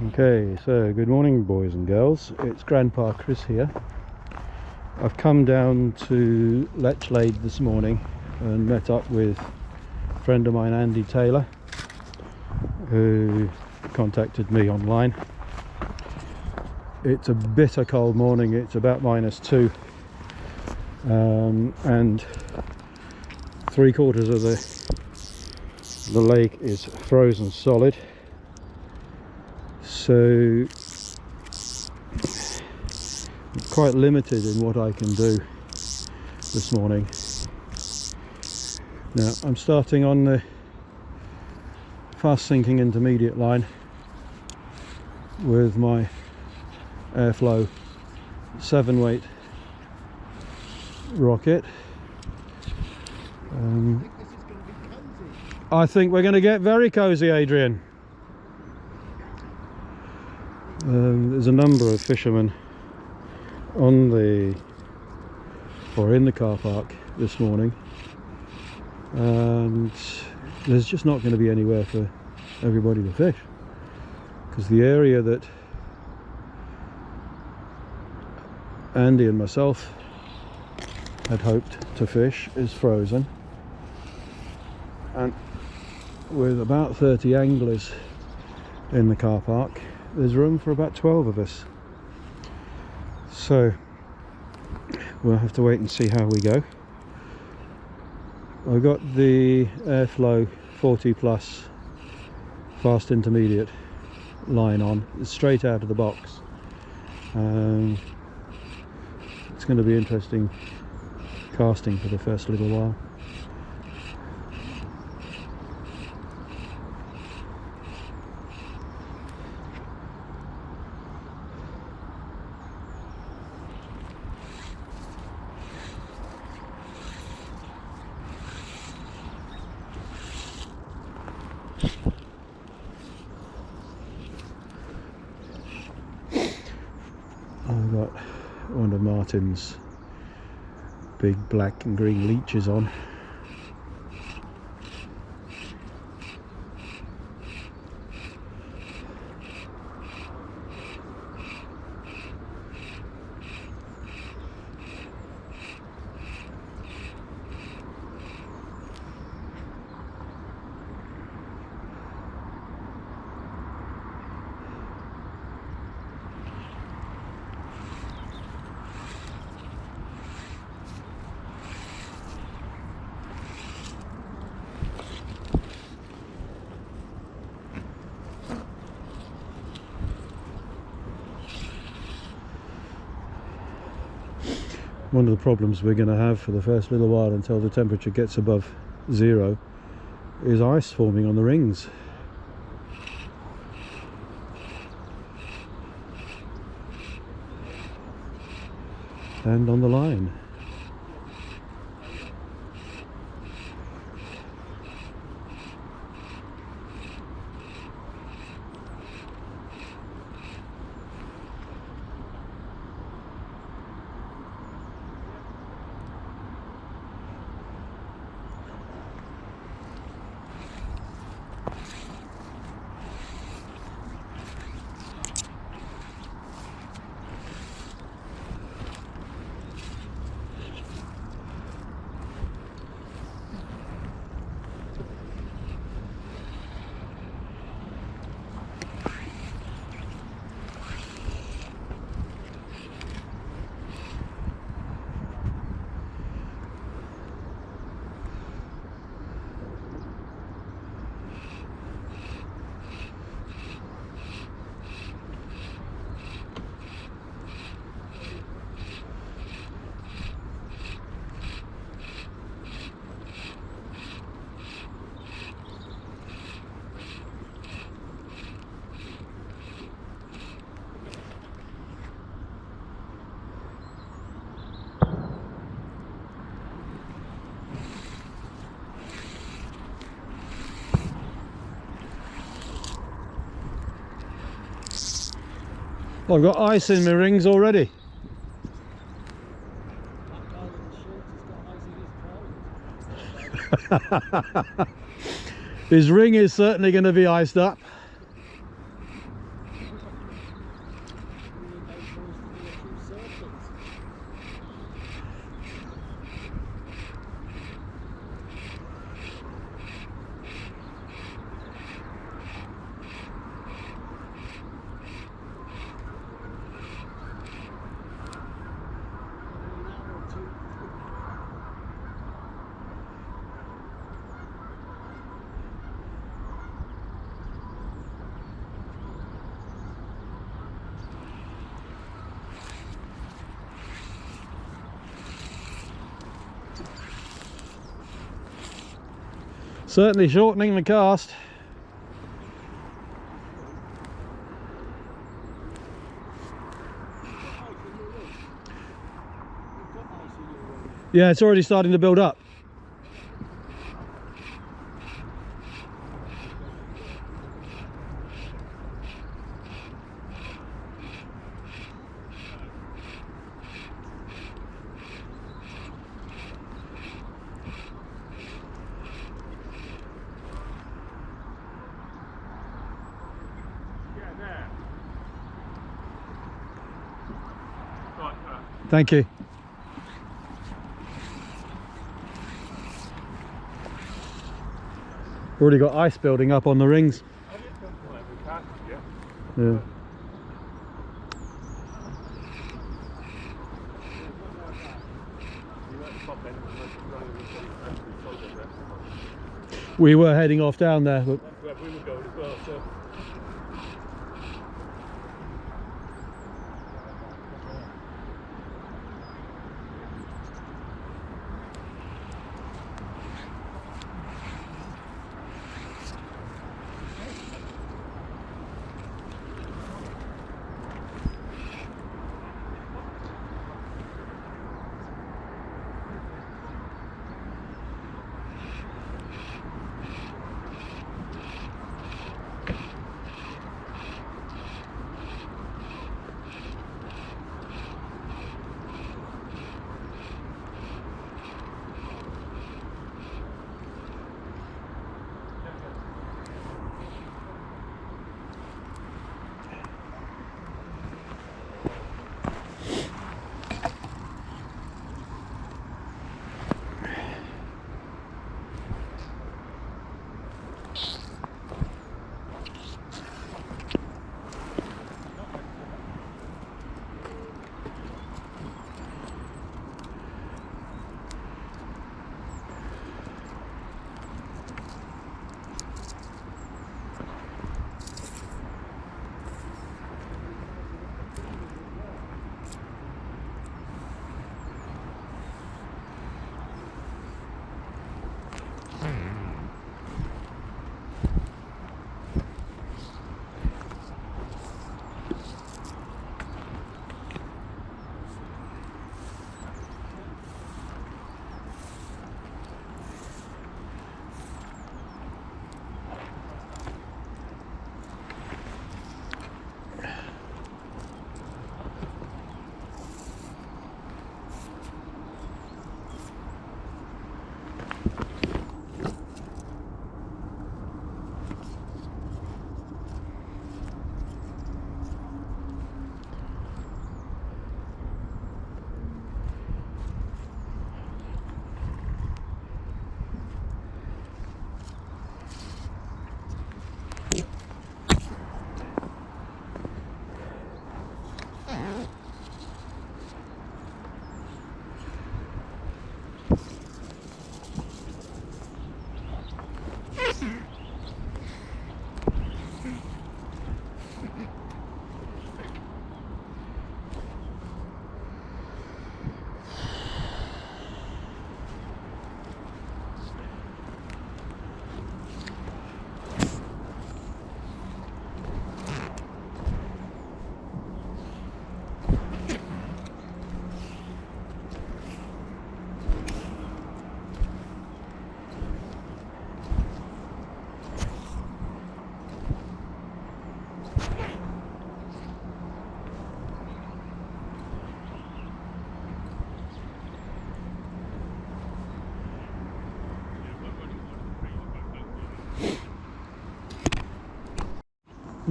Okay, so good morning boys and girls, it's Grandpa Chris here. I've come down to Lechlade this morning and met up with a friend of mine, Andy Taylor, who contacted me online. It's a bitter cold morning, it's about -2, and 3/4 of the lake is frozen solid. So quite limited in what I can do this morning. Now I'm starting on the fast sinking intermediate line with my airflow 7-weight rocket. I think we're going to get very cozy, Adrian. There's a number of fishermen on the in the car park this morning, and there's just not going to be anywhere for everybody to fish, because the area that Andy and myself had hoped to fish is frozen, and with about 30 anglers in the car park, there's room for about 12 of us. So we'll have to wait and see how we go. I've got the airflow 40 plus fast intermediate line on. It's straight out of the box. It's going to be interesting casting for the first little while. I've got one of Martin's big black and green leeches on. One of the problems we're going to have for the first little while until the temperature gets above 0 is ice forming on the rings. And on the line. I've got ice in my rings already. His ring is certainly going to be iced up. Certainly shortening the cast. Yeah, it's already starting to build up. Thank you. Already got ice building up on the rings. Yeah. We were heading off down there, but we were going as well, so.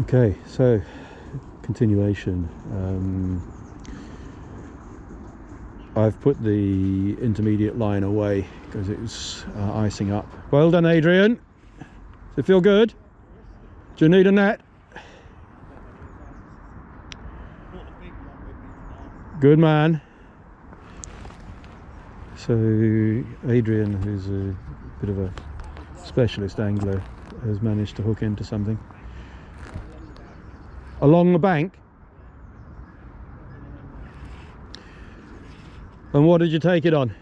okay, so continuation. I've put the intermediate line away because it was icing up. Well done, Adrian. Does it feel good? Do you need a net? Good man. So Adrian, who's a bit of a specialist angler, has managed to hook into something along the bank. And what did you take it on?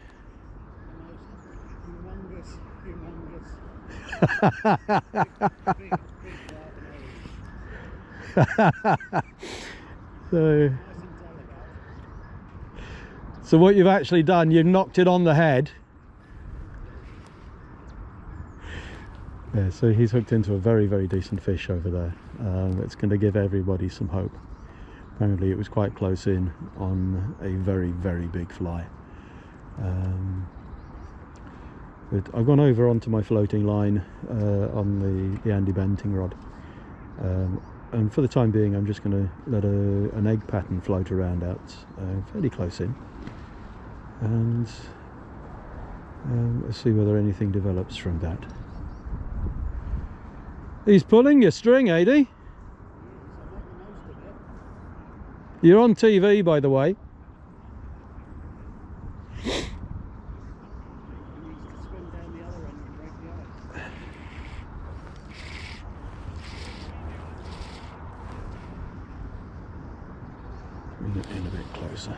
So what you've actually done, you've knocked it on the head. Yeah, so he's hooked into a very, very decent fish over there. It's going to give everybody some hope. Apparently it was quite close in on a very, very big fly. But I've gone over onto my floating line on the Andy Benting rod. And for the time being, I'm just going to let an egg pattern float around out fairly close in. And let's see whether anything develops from that. He's pulling your string, Adi. You're on TV, by the way. Bring it in a bit closer.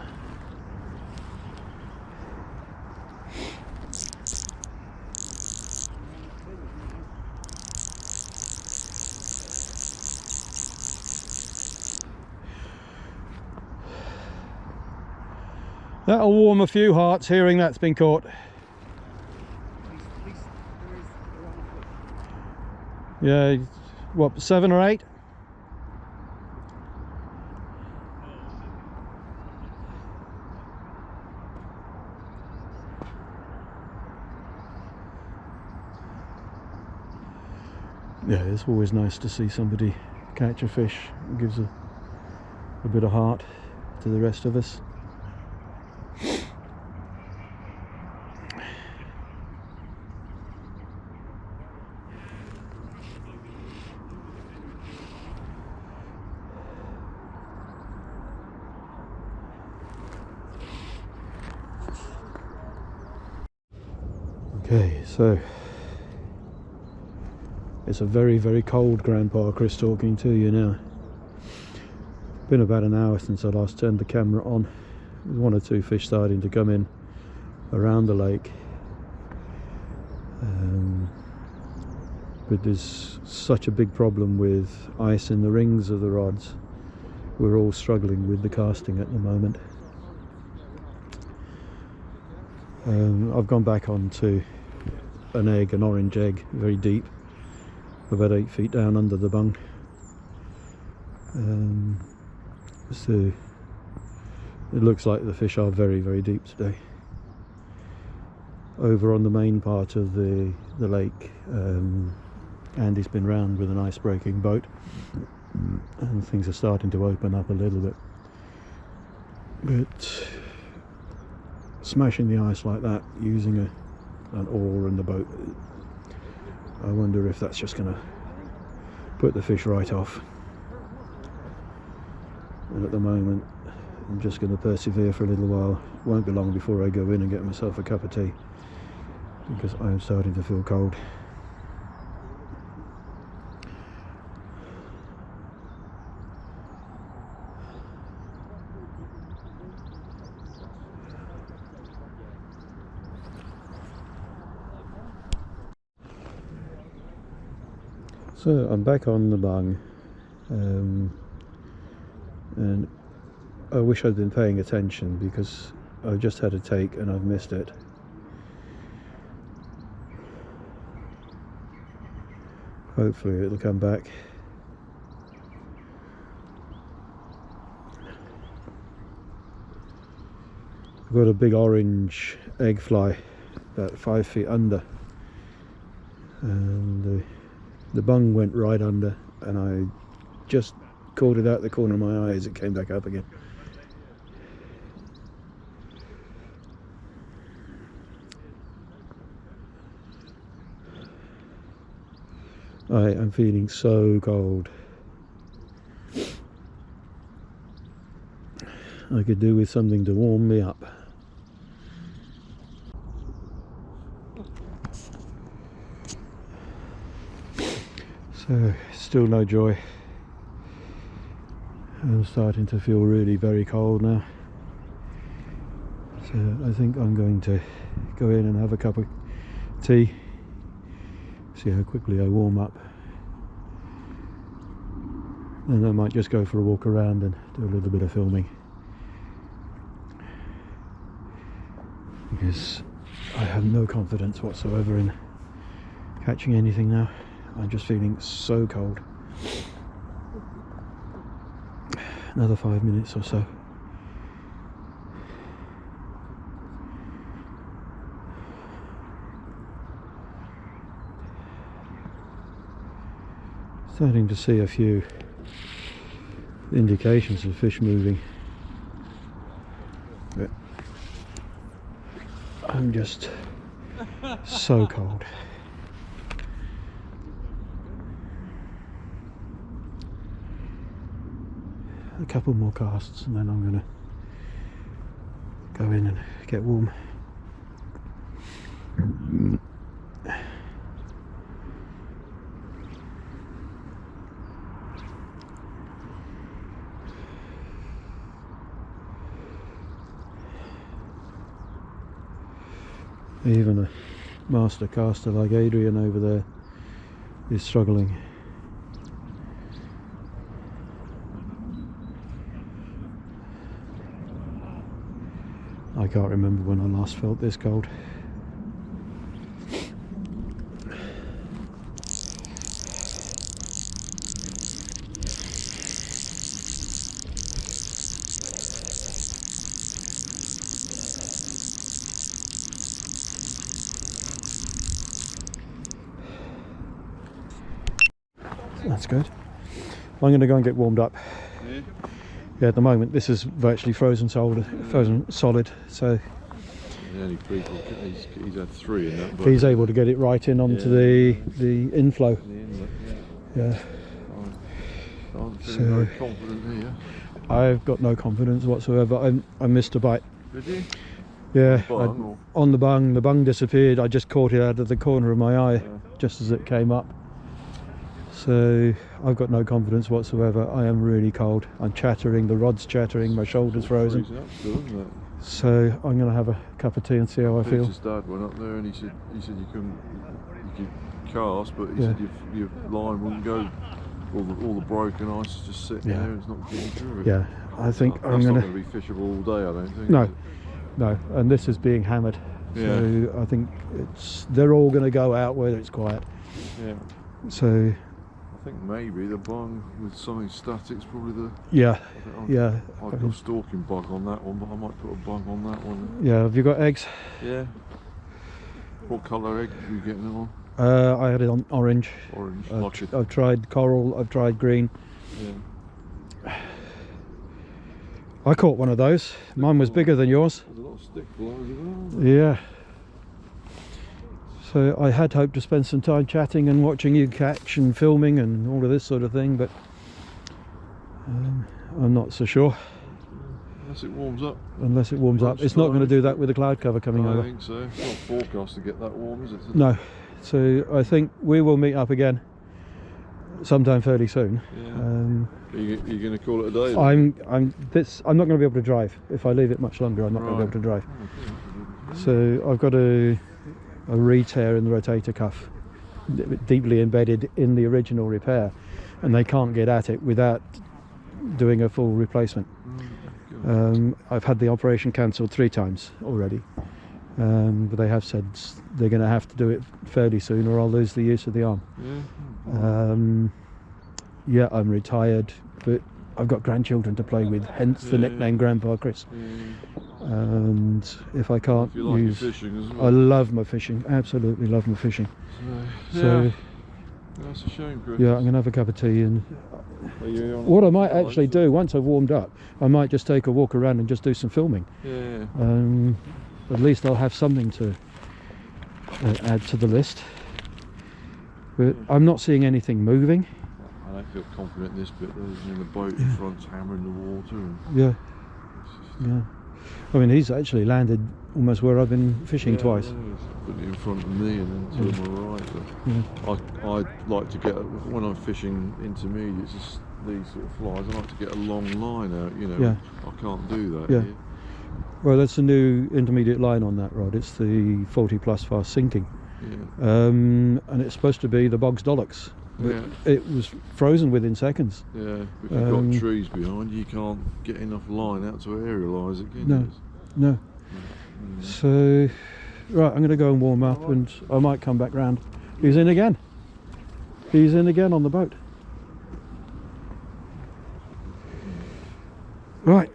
That'll warm a few hearts hearing that's been caught. Yeah, what, 7 or 8? Yeah, it's always nice to see somebody catch a fish. It gives a bit of heart to the rest of us. Okay, so it's a very, very cold Grandpa Chris talking to you now. Been about an hour since I last turned the camera on. There's 1 or 2 fish starting to come in around the lake. But there's such a big problem with ice in the rings of the rods. We're all struggling with the casting at the moment. I've gone back onto an orange egg, very deep, about 8 feet down under the bung. So it looks like the fish are very, very deep today. Over on the main part of the lake, Andy's been round with an ice breaking boat, and things are starting to open up a little bit. But smashing the ice like that using an oar in the boat, I wonder if that's just going to put the fish right off. And at the moment I'm just going to persevere for a little while. Won't be long before I go in and get myself a cup of tea, because I am starting to feel cold. So I'm back on the bung, and I wish I'd been paying attention, because I've just had a take and I've missed it. Hopefully it'll come back. I've got a big orange egg fly about 5 feet under, and the bung went right under, and I just caught it out the corner of my eye as it came back up again. I am feeling so cold. I could do with something to warm me up. So, still no joy. I'm starting to feel really very cold now. So I think I'm going to go in and have a cup of tea, See how quickly I warm up. And I might just go for a walk around and do a little bit of filming, because I have no confidence whatsoever in catching anything now. I'm just feeling so cold. Another 5 minutes or so. Starting to see a few indications of fish moving, but I'm just so cold. A couple more casts and then I'm gonna go in and get warm. Even a master caster like Adrian over there is struggling. I can't remember when I last felt this cold. That's good. I'm going to go and get warmed up. Yeah, at the moment this is virtually frozen solid, so the only people, he's had 3 in that, but he's able to get it right in onto the inflow. Yeah. I'm feeling very confident here. I've got no confidence whatsoever. I missed a bite. Did you? Yeah, on the bung. The bung disappeared. I just caught it out of the corner of my eye, just as it came up. So I've got no confidence whatsoever. I am really cold. I'm chattering, the rod's chattering, my shoulder's frozen. So I'm going to have a cup of tea and see how I feel. Peter's dad went up there and he said you could cast, but he said your line wouldn't go. All the broken ice is just sitting there. It's not getting through it. Yeah, I think I'm going to be fishable all day. I don't think. No, and this is being hammered. Yeah. So I think they're all going to go out whether it's quiet. Yeah. So I think maybe the bung with something static's probably the... I've got a stalking bug on that one, but I might put a bug on that one. Yeah, have you got eggs? Yeah. What colour egg are you getting it on? I had it on orange. Orange. I've tried coral, I've tried green. Yeah. I caught one of those. Mine was bigger than yours. There's a lot of stick flies as well. Yeah. So I had hoped to spend some time chatting and watching you catch and filming and all of this sort of thing, but I'm not so sure. Unless it warms up. Unless it warms up. It's not going to do that with the cloud cover coming over. I think so. It's not forecast to get that warm, is it? No. So I think we will meet up again sometime fairly soon. Yeah. Are you going to call it a day? I'm not going to be able to drive. If I leave it much longer, I'm not going to be able to drive. So I've got a re-tear in the rotator cuff, deeply embedded in the original repair, and they can't get at it without doing a full replacement. I've had the operation cancelled 3 times already, but they have said they're going to have to do it fairly soon or I'll lose the use of the arm. Yeah, I'm retired, but I've got grandchildren to play with, hence the nickname Grandpa Chris. And if I can't use, fishing as well. I love my fishing, absolutely love my fishing. So that's a shame, Chris. Yeah, I'm gonna have a cup of tea, and what I might actually do once I've warmed up, I might just take a walk around and just do some filming. At least I'll have something to add to the list. But I'm not seeing anything moving. I don't feel confident in this bit. There's the boat in front's hammering the water. Yeah. I mean, he's actually landed almost where I've been fishing twice. Put it in front of me and then to my right. But I like to get, when I'm fishing intermediates, these sort of flies, I like to get a long line out, you know. I can't do that here. Well, that's a new intermediate line on that rod. It's the 40 plus fast sinking. And it's supposed to be the bog's Dollocks. But Yeah. it was frozen within seconds. Yeah, if you've got trees behind you, can't get enough line out to aerialise it, can you? No. So, right, I'm going to go and warm up, and I might come back round. He's in again. He's in again on the boat. Right.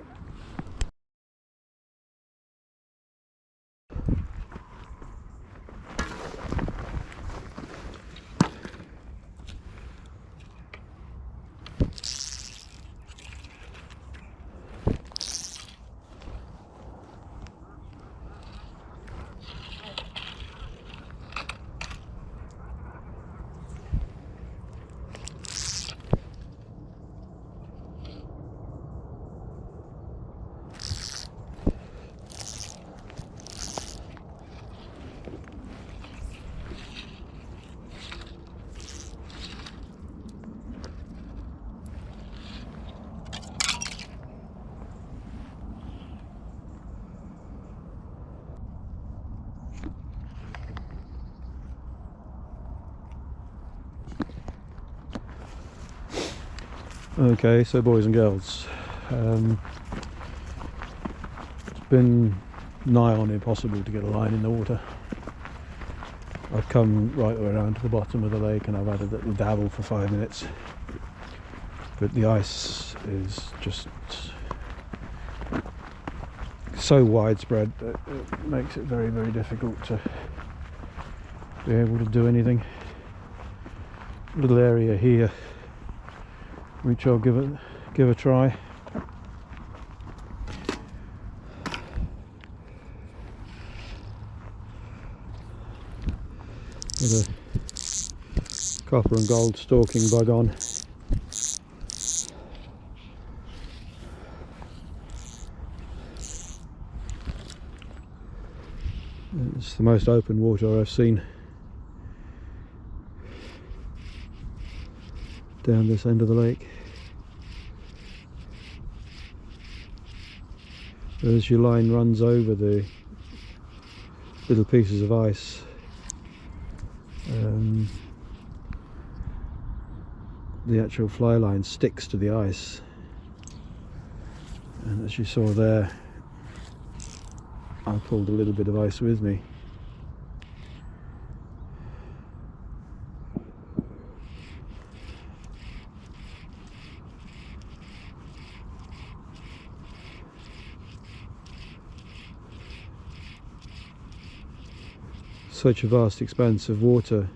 Okay, so boys and girls, it's been nigh on impossible to get a line in the water. I've come right the way around to the bottom of the lake and I've had a little dabble for 5 minutes, but the ice is just so widespread that it makes it very, very difficult to be able to do anything. Little area here which I'll give a try. With a copper and gold stalking bug on. It's the most open water I've seen down this end of the lake. As your line runs over the little pieces of ice, the actual fly line sticks to the ice, and as you saw there, I pulled a little bit of ice with me. Such a vast expanse of water,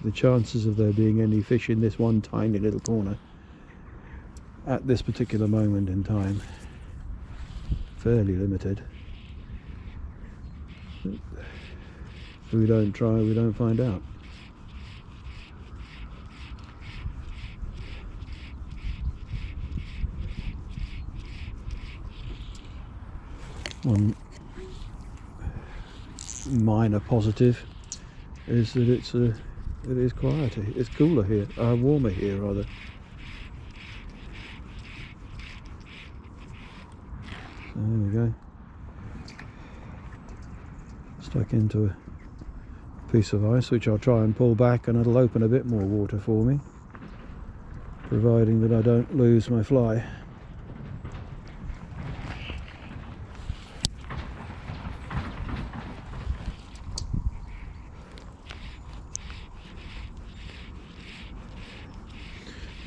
the chances of there being any fish in this one tiny little corner at this particular moment in time, fairly limited. If we don't try, we don't find out. One minor positive is that it is quieter. It's cooler here, warmer here rather. So there we go. Stuck into a piece of ice which I'll try and pull back, and it'll open a bit more water for me, providing that I don't lose my fly.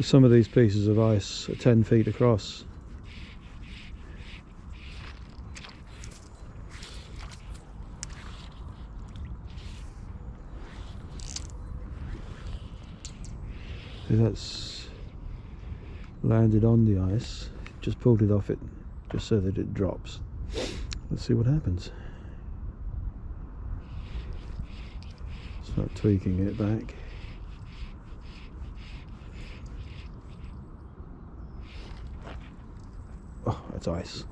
Some of these pieces of ice are 10 feet across. See, that's landed on the ice, just pulled it off it just so that it drops. Let's see what happens. Start tweaking it back. Oh, that's ice.